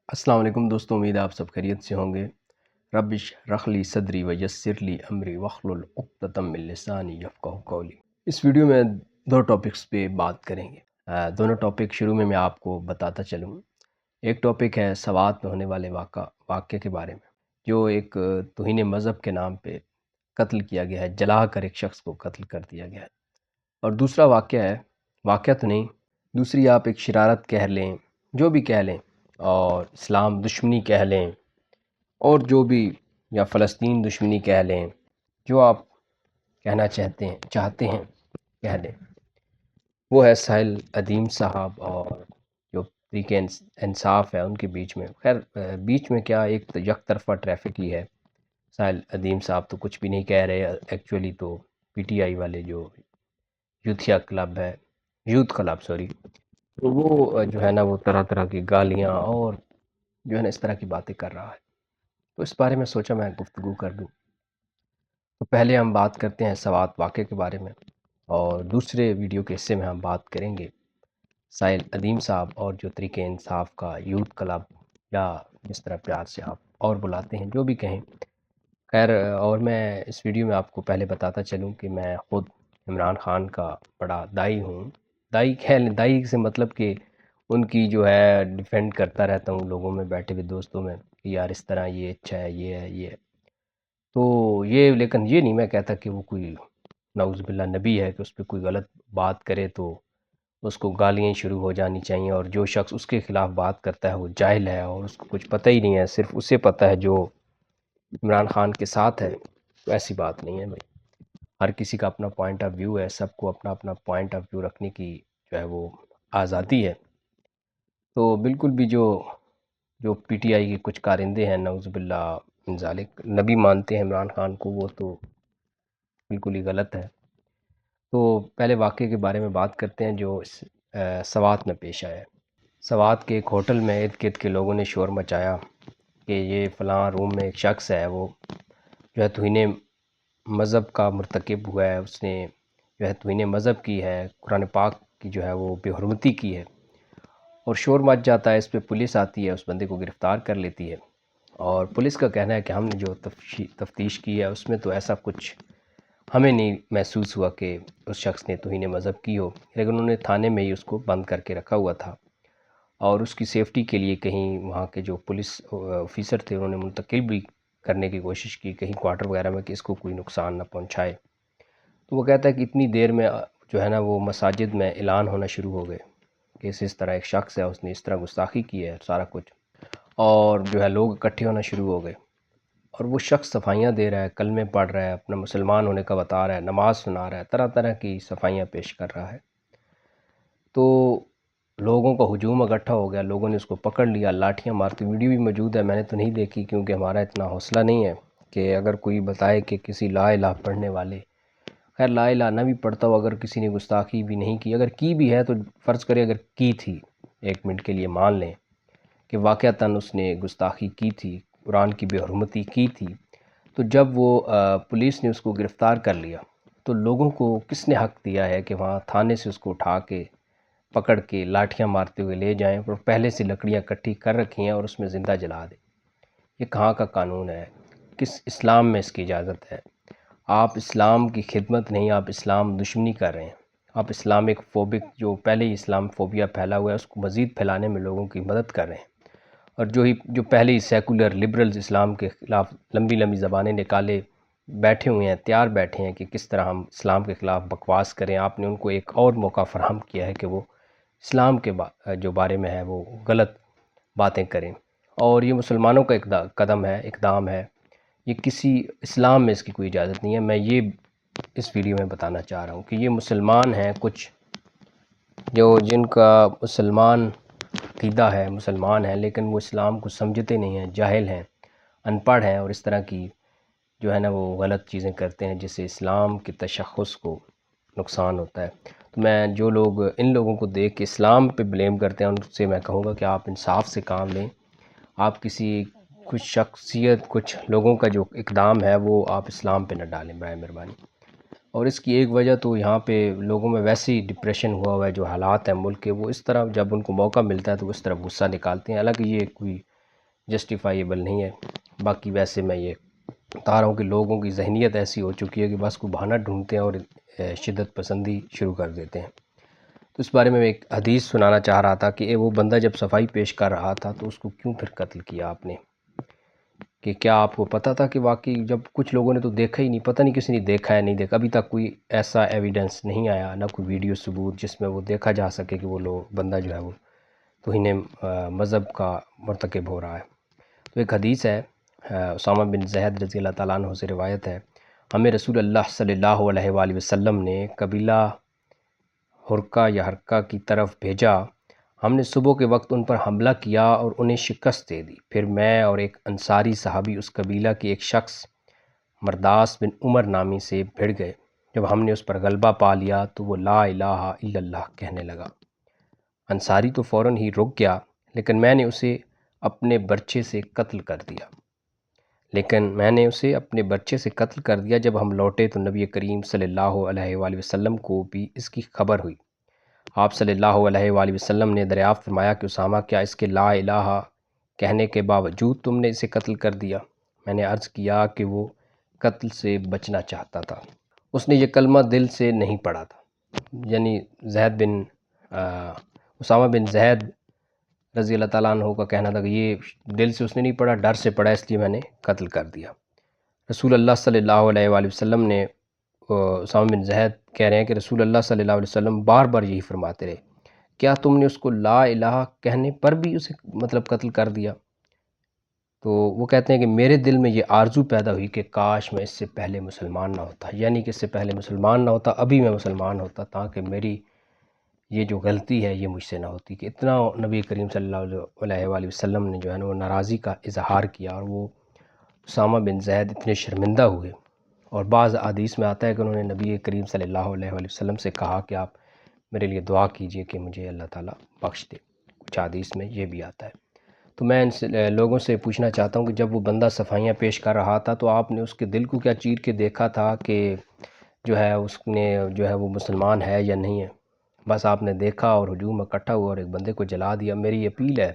السلام علیکم دوستوں، امید ہے آپ سب خیریت سے ہوں گے۔ ربش رخلی صدری ویسر لی امری واحلل عقدۃ من لسانی یفقہوا قولی۔ اس ویڈیو میں دو ٹاپکس پہ بات کریں گے۔ دونوں ٹاپک شروع میں آپ کو بتاتا چلوں۔ ایک ٹاپک ہے سوات میں ہونے والے واقعے کے بارے میں، جو ایک توہین مذہب کے نام پہ قتل کیا گیا ہے، جلا کر ایک شخص کو قتل کر دیا گیا ہے۔ اور دوسرا واقعہ ہے، واقعہ تو نہیں، دوسری آپ ایک شرارت کہہ لیں، جو بھی کہہ لیں، اور اسلام دشمنی کہہ لیں، اور جو بھی، یا فلسطین دشمنی کہہ لیں، جو آپ کہنا چاہتے ہیں کہہ لیں۔ وہ ہے ساحل ادیم صاحب اور جو تحریک انصاف ہے ان کے بیچ میں، خیر بیچ میں کیا، ایک یک طرفہ ٹریفک ہی ہے۔ ساحل ادیم صاحب تو کچھ بھی نہیں کہہ رہے، ایکچولی تو پی ٹی آئی والے جو یوتھیا کلب ہے، یوتھ کلب سوری، تو وہ جو ہے نا وہ طرح طرح کی گالیاں اور جو ہے نا اس طرح کی باتیں کر رہا ہے، تو اس بارے میں سوچا میں گفتگو کر دوں۔ تو پہلے ہم بات کرتے ہیں سوات واقعے کے بارے میں، اور دوسرے ویڈیو کے حصے میں ہم بات کریں گے ساحل ادیم صاحب اور جو تحریک انصاف کا یوتھ کلب، یا جس طرح پیار سے آپ اور بلاتے ہیں، جو بھی کہیں۔ خیر، اور میں اس ویڈیو میں آپ کو پہلے بتاتا چلوں کہ میں خود عمران خان کا بڑا دائی ہوں۔ دائی سے مطلب کہ ان کی جو ہے ڈیفینڈ کرتا رہتا ہوں لوگوں میں، بیٹھے ہوئے دوستوں میں، کہ یار اس طرح یہ اچھا ہے، یہ ہے، یہ ہے۔ تو یہ، لیکن یہ نہیں میں کہتا کہ وہ کوئی نعوذ باللہ نبی ہے کہ اس پہ کوئی غلط بات کرے تو اس کو گالیاں شروع ہو جانی چاہیے، اور جو شخص اس کے خلاف بات کرتا ہے وہ جاہل ہے اور اس کو کچھ پتہ ہی نہیں ہے، صرف اسے پتہ ہے جو عمران خان کے ساتھ ہے۔ تو ایسی بات نہیں ہے بھائی، ہر کسی کا اپنا پوائنٹ آف ویو ہے، سب کو اپنا اپنا پوائنٹ آف ویو رکھنے کی جو ہے وہ آزادی ہے۔ تو بالکل بھی جو پی ٹی آئی کے کچھ کارندے ہیں، نعوذ باللہ من ذالک، نبی مانتے ہیں عمران خان کو، وہ تو بالکل ہی غلط ہے۔ تو پہلے واقعے کے بارے میں بات کرتے ہیں جو سوات میں پیش آیا ہے۔ سوات کے ایک ہوٹل میں ارد گرد کے لوگوں نے شور مچایا کہ یہ فلاں روم میں ایک شخص ہے، وہ جو ہے توہین مذہب کا مرتکب ہوا ہے، اس نے جو ہے توہین مذہب کی ہے، قرآن پاک کی جو ہے وہ بے حرمتی کی ہے، اور شور مچ جاتا ہے۔ اس پہ پولیس آتی ہے، اس بندے کو گرفتار کر لیتی ہے، اور پولیس کا کہنا ہے کہ ہم نے جو تفتیش کی ہے اس میں تو ایسا کچھ ہمیں نہیں محسوس ہوا کہ اس شخص نے توہین مذہب کی ہو، لیکن انہوں نے تھانے میں ہی اس کو بند کر کے رکھا ہوا تھا، اور اس کی سیفٹی کے لیے کہیں وہاں کے جو پولیس آفیسر تھے انہوں نے منتقل بھی کرنے کی کوشش کی کہیں کوارٹر وغیرہ میں کہ اس کو کوئی نقصان نہ پہنچائے۔ تو وہ کہتا ہے کہ اتنی دیر میں جو ہے نا وہ مساجد میں اعلان ہونا شروع ہو گئے کہ اس طرح ایک شخص ہے، اس نے اس طرح گستاخی کی ہے، سارا کچھ، اور جو ہے لوگ اکٹھے ہونا شروع ہو گئے، اور وہ شخص صفائیاں دے رہا ہے، کلمے پڑھ رہا ہے، اپنا مسلمان ہونے کا بتا رہا ہے، نماز سنا رہا ہے، طرح طرح کی صفائیاں پیش کر رہا ہے۔ تو لوگوں کا ہجوم اکٹھا ہو گیا، لوگوں نے اس کو پکڑ لیا، لاٹھیاں مارتے، ویڈیو بھی موجود ہے، میں نے تو نہیں دیکھی کیونکہ ہمارا اتنا حوصلہ نہیں ہے کہ اگر کوئی بتائے کہ کسی لا الہ پڑھنے والے، خیر لا الہ نہ بھی پڑھتا ہو، اگر کسی نے گستاخی بھی نہیں کی، اگر کی بھی ہے تو فرض کرے اگر کی تھی، ایک منٹ کے لیے مان لیں کہ واقعتاً اس نے گستاخی کی تھی، قرآن کی بے حرمتی کی تھی، تو جب وہ پولیس نے اس کو گرفتار کر لیا تو لوگوں کو کس نے حق دیا ہے کہ وہاں تھانے سے اس کو اٹھا کے پکڑ کے لاٹھیاں مارتے ہوئے لے جائیں، اور پہلے سے لکڑیاں اکٹھی کر رکھی ہیں اور اس میں زندہ جلا دیں؟ یہ کہاں کا قانون ہے؟ کس اسلام میں اس کی اجازت ہے؟ آپ اسلام کی خدمت نہیں، آپ اسلام دشمنی کر رہے ہیں، آپ اسلامک فوبک، جو پہلے ہی اسلام فوبیا پھیلا ہوا ہے اس کو مزید پھیلانے میں لوگوں کی مدد کر رہے ہیں، اور جو پہلے ہی سیکولر لبرلز اسلام کے خلاف لمبی لمبی زبانیں نکالے بیٹھے ہوئے ہیں، تیار بیٹھے ہیں کہ کس طرح ہم اسلام کے خلاف بکواس کریں، آپ نے ان کو ایک اور موقع فراہم کیا ہے کہ وہ اسلام کے جو بارے میں ہے وہ غلط باتیں کریں، اور یہ مسلمانوں کا قدم ہے، اقدام ہے، یہ کسی اسلام میں اس کی کوئی اجازت نہیں ہے۔ میں یہ اس ویڈیو میں بتانا چاہ رہا ہوں کہ یہ مسلمان ہیں، کچھ جن کا مسلمان عقیدہ ہے، مسلمان ہیں، لیکن وہ اسلام کو سمجھتے نہیں ہیں، جاہل ہیں، ان پڑھ ہیں، اور اس طرح کی جو ہے نا وہ غلط چیزیں کرتے ہیں جس سے اسلام کے تشخص کو نقصان ہوتا ہے۔ تو میں جو لوگ ان لوگوں کو دیکھ کے اسلام پہ بلیم کرتے ہیں ان سے میں کہوں گا کہ آپ انصاف سے کام لیں، آپ کچھ شخصیت، کچھ لوگوں کا جو اقدام ہے وہ آپ اسلام پہ نہ ڈالیں برائے مہربانی۔ اور اس کی ایک وجہ تو یہاں پہ لوگوں میں ویسے ہی ڈپریشن ہوا ہے، جو حالات ہیں ملک کے، وہ اس طرح جب ان کو موقع ملتا ہے تو وہ اس طرح غصہ نکالتے ہیں، حالانکہ یہ کوئی جسٹیفائیبل نہیں ہے۔ باقی ویسے میں یہ بتا رہا ہوں کہ لوگوں کی ذہنیت ایسی ہو چکی ہے کہ بس کوئی بہانہ ڈھونڈتے ہیں اور شدت پسندی شروع کر دیتے ہیں۔ تو اس بارے میں ایک حدیث سنانا چاہ رہا تھا کہ وہ بندہ جب صفائی پیش کر رہا تھا تو اس کو کیوں پھر قتل کیا آپ نے؟ کہ کیا آپ کو پتہ تھا کہ واقعی جب کچھ لوگوں نے تو دیکھا ہی نہیں، پتہ نہیں کسی نے دیکھا ہے نہیں دیکھا، ابھی تک کوئی ایسا ایویڈنس نہیں آیا، نہ کوئی ویڈیو ثبوت جس میں وہ دیکھا جا سکے کہ وہ بندہ جو ہے وہ توہین مذہب کا مرتکب ہو رہا ہے۔ تو ایک حدیث ہے، اسامہ بن زید رضی اللہ تعالیٰ عنہ سے روایت ہے، ہمیں رسول اللہ صلی اللہ علیہ وآلہ وسلم نے قبیلہ حرقہ یا حرقہ کی طرف بھیجا۔ ہم نے صبح کے وقت ان پر حملہ کیا اور انہیں شکست دے دی۔ پھر میں اور ایک انصاری صحابی اس قبیلہ کے ایک شخص مرداس بن عمر نامی سے بھڑ گئے۔ جب ہم نے اس پر غلبہ پا لیا تو وہ لا الہ الا اللہ کہنے لگا۔ انصاری تو فوراً ہی رک گیا، لیکن میں نے اسے اپنے برچے سے قتل کر دیا۔ جب ہم لوٹے تو نبی کریم صلی اللہ علیہ وآلہ وسلم کو بھی اس کی خبر ہوئی۔ آپ صلی اللہ علیہ وآلہ وسلم نے دریافت فرمایا کہ اسامہ، کیا اس کے لا الہ کہنے کے باوجود تم نے اسے قتل کر دیا؟ میں نے عرض کیا کہ وہ قتل سے بچنا چاہتا تھا، اس نے یہ کلمہ دل سے نہیں پڑھا تھا۔ یعنی اسامہ بن زید رضی اللہ تعالیٰ عنہ کا کہنا تھا کہ یہ دل سے اس نے نہیں پڑھا، ڈر سے پڑھا، اس لیے میں نے قتل کر دیا۔ رسول اللہ صلی اللہ علیہ وآلہ وسلم نے اسامہ بن زید کہہ رہے ہیں کہ رسول اللہ صلی اللہ علیہ وسلم بار بار یہی فرماتے رہے، کیا تم نے اس کو لا الہ کہنے پر بھی اسے قتل کر دیا؟ تو وہ کہتے ہیں کہ میرے دل میں یہ آرزو پیدا ہوئی کہ کاش میں اس سے پہلے مسلمان نہ ہوتا، یعنی کہ اس سے پہلے مسلمان نہ ہوتا، ابھی میں مسلمان ہوتا، تاکہ میری یہ جو غلطی ہے یہ مجھ سے نہ ہوتی۔ کہ اتنا نبی کریم صلی اللہ علیہ وآلہ وسلم نے جو ہے نا وہ ناراضی کا اظہار کیا، اور وہ اسامہ بن زید اتنے شرمندہ ہوئے۔ اور بعض احادیث میں آتا ہے کہ انہوں نے نبی کریم صلی اللہ علیہ وآلہ وسلم سے کہا کہ آپ میرے لیے دعا کیجئے کہ مجھے اللہ تعالیٰ بخش دے، کچھ حدیث میں یہ بھی آتا ہے۔ تو میں ان سے لوگوں سے پوچھنا چاہتا ہوں کہ جب وہ بندہ صفائیاں پیش کر رہا تھا تو آپ نے اس کے دل کو کیا چیر کے دیکھا تھا کہ جو ہے اس نے جو ہے وہ مسلمان ہے یا نہیں ہے؟ بس آپ نے دیکھا اور ہجوم اکٹھا ہوا اور ایک بندے کو جلا دیا۔ میری اپیل ہے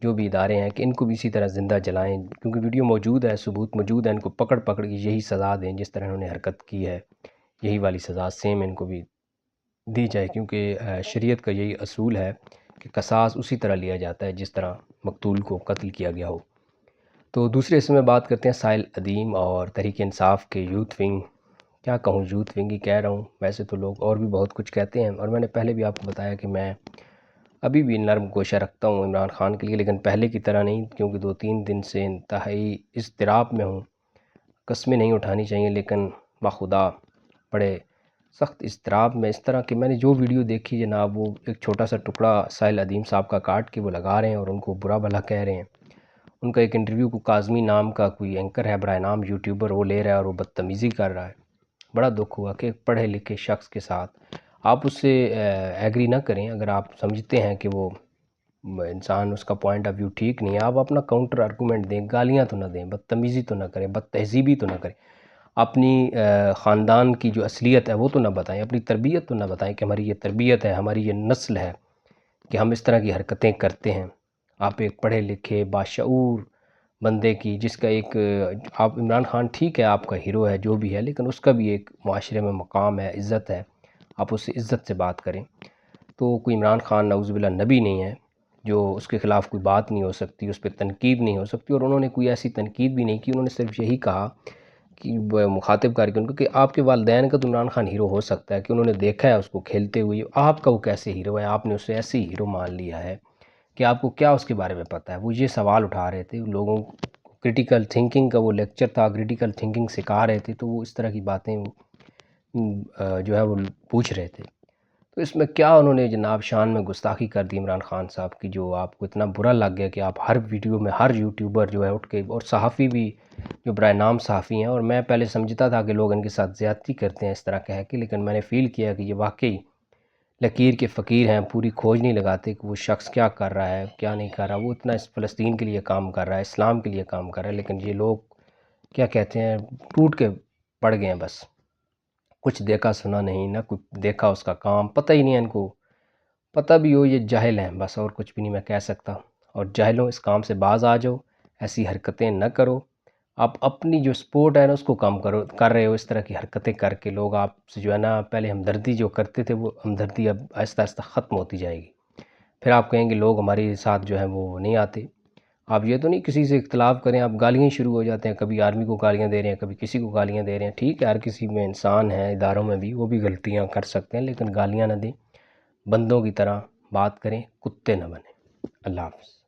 جو بھی ادارے ہیں کہ ان کو بھی اسی طرح زندہ جلائیں، کیونکہ ویڈیو موجود ہے، ثبوت موجود ہے، ان کو پکڑ کے یہی سزا دیں جس طرح انہوں نے حرکت کی ہے، یہی والی سزا سیم ان کو بھی دی جائے، کیونکہ شریعت کا یہی اصول ہے کہ قصاص اسی طرح لیا جاتا ہے جس طرح مقتول کو قتل کیا گیا ہو۔ تو دوسرے حصے میں بات کرتے ہیں سائل ادیم اور تحریک انصاف کے یوتھ ونگ۔ کیا کہوں، یوتھ ونگ ہی کہہ رہا ہوں، ویسے تو لوگ اور بھی بہت کچھ کہتے ہیں، اور میں نے پہلے بھی آپ کو بتایا کہ میں ابھی بھی نرم گوشہ رکھتا ہوں عمران خان کے لیے، لیکن پہلے کی طرح نہیں، کیونکہ 2-3 دن سے انتہائی اضطراب میں ہوں۔ قسمیں نہیں اٹھانی چاہیے، لیکن بخدا بڑے سخت اضطراب میں، اس طرح کہ میں نے جو ویڈیو دیکھی جناب، وہ ایک چھوٹا سا ٹکڑا سائل ادیم صاحب کا کاٹ کے وہ لگا رہے ہیں اور ان کو برا بھلا کہہ رہے ہیں۔ ان کا ایک انٹرویو کو کاظمی نام کا کوئی اینکر ہے برائے نام یوٹیوبر، وہ لے رہا ہے اور وہ بدتمیزی کر رہا ہے۔ بڑا دکھ ہوا کہ ایک پڑھے لکھے شخص کے ساتھ آپ اس سے ایگری نہ کریں، اگر آپ سمجھتے ہیں کہ وہ انسان اس کا پوائنٹ آف ویو ٹھیک نہیں ہے، آپ اپنا کاؤنٹر آرگومنٹ دیں، گالیاں تو نہ دیں، بدتمیزی تو نہ کریں، بد تہذیبی تو نہ کریں، اپنی خاندان کی جو اصلیت ہے وہ تو نہ بتائیں، اپنی تربیت تو نہ بتائیں کہ ہماری یہ تربیت ہے، ہماری یہ نسل ہے کہ ہم اس طرح کی حرکتیں کرتے ہیں۔ آپ ایک پڑھے لکھے باشعور بندے کی، جس کا ایک آپ عمران خان ٹھیک ہے آپ کا ہیرو ہے جو بھی ہے، لیکن اس کا بھی ایک معاشرے میں مقام ہے، عزت ہے، آپ اس سے عزت سے بات کریں۔ تو کوئی عمران خان نعوذ باللہ نبی نہیں ہے جو اس کے خلاف کوئی بات نہیں ہو سکتی، اس پہ تنقید نہیں ہو سکتی، اور انہوں نے کوئی ایسی تنقید بھی نہیں کی، انہوں نے صرف یہی کہا کہ مخاطب کر کے ان کو کہ آپ کے والدین کا تو عمران خان ہیرو ہو سکتا ہے کہ انہوں نے دیکھا ہے اس کو کھیلتے ہوئے، آپ کا وہ کیسے ہیرو ہے؟ آپ نے اسے ایسے ہی ہیرو مان لیا ہے کہ آپ کو کیا اس کے بارے میں پتہ ہے؟ وہ یہ سوال اٹھا رہے تھے لوگوں کو، کرٹیکل تھنکنگ کا وہ لیکچر تھا، کرٹیکل تھنکنگ سکھا رہے تھے، تو وہ اس طرح کی باتیں جو ہے وہ پوچھ رہے تھے۔ تو اس میں کیا انہوں نے جناب شان میں گستاخی کر دی عمران خان صاحب کی، جو آپ کو اتنا برا لگ گیا کہ آپ ہر ویڈیو میں ہر یوٹیوبر جو ہے اٹھ کے، اور صحافی بھی جو برائے نام صحافی ہیں، اور میں پہلے سمجھتا تھا کہ لوگ ان کے ساتھ زیادتی کرتے ہیں اس طرح کہہ کے، لیکن میں نے فیل کیا کہ یہ واقعی لکیر کے فقیر ہیں، پوری کھوج نہیں لگاتے کہ وہ شخص کیا کر رہا ہے کیا نہیں کر رہا۔ وہ اتنا اس فلسطین کے لیے کام کر رہا ہے، اسلام کے لیے کام کر رہا ہے، لیکن یہ لوگ کیا کہتے ہیں، ٹوٹ کے پڑ گئے ہیں، بس کچھ دیکھا سنا نہیں، نہ کچھ دیکھا اس کا کام، پتہ ہی نہیں ہے ان کو، پتہ بھی ہو یہ جاہل ہیں بس، اور کچھ بھی نہیں میں کہہ سکتا۔ اور جاہلوں اس کام سے باز آ جاؤ، ایسی حرکتیں نہ کرو. آپ اپنی جو سپورٹ ہے نا اس کو کم کر رہے ہو. اس طرح کی حرکتیں کر کے لوگ آپ سے جو ہے نا پہلے ہمدردی جو کرتے تھے وہ ہمدردی اب آہستہ آہستہ ختم ہوتی جائے گی. پھر آپ کہیں گے لوگ ہمارے ساتھ جو ہیں وہ نہیں آتے. آپ یہ تو نہیں کسی سے اختلاف کریں، آپ گالیاں شروع ہو جاتے ہیں، کبھی آرمی کو گالیاں دے رہے ہیں، کبھی کسی کو گالیاں دے رہے ہیں. ٹھیک ہے، ہر کسی میں انسان ہے، اداروں میں بھی وہ بھی غلطیاں کر سکتے ہیں، لیکن گالیاں نہ دیں، بندوں کی طرح بات کریں، کتے نہ بنیں. اللہ حافظ.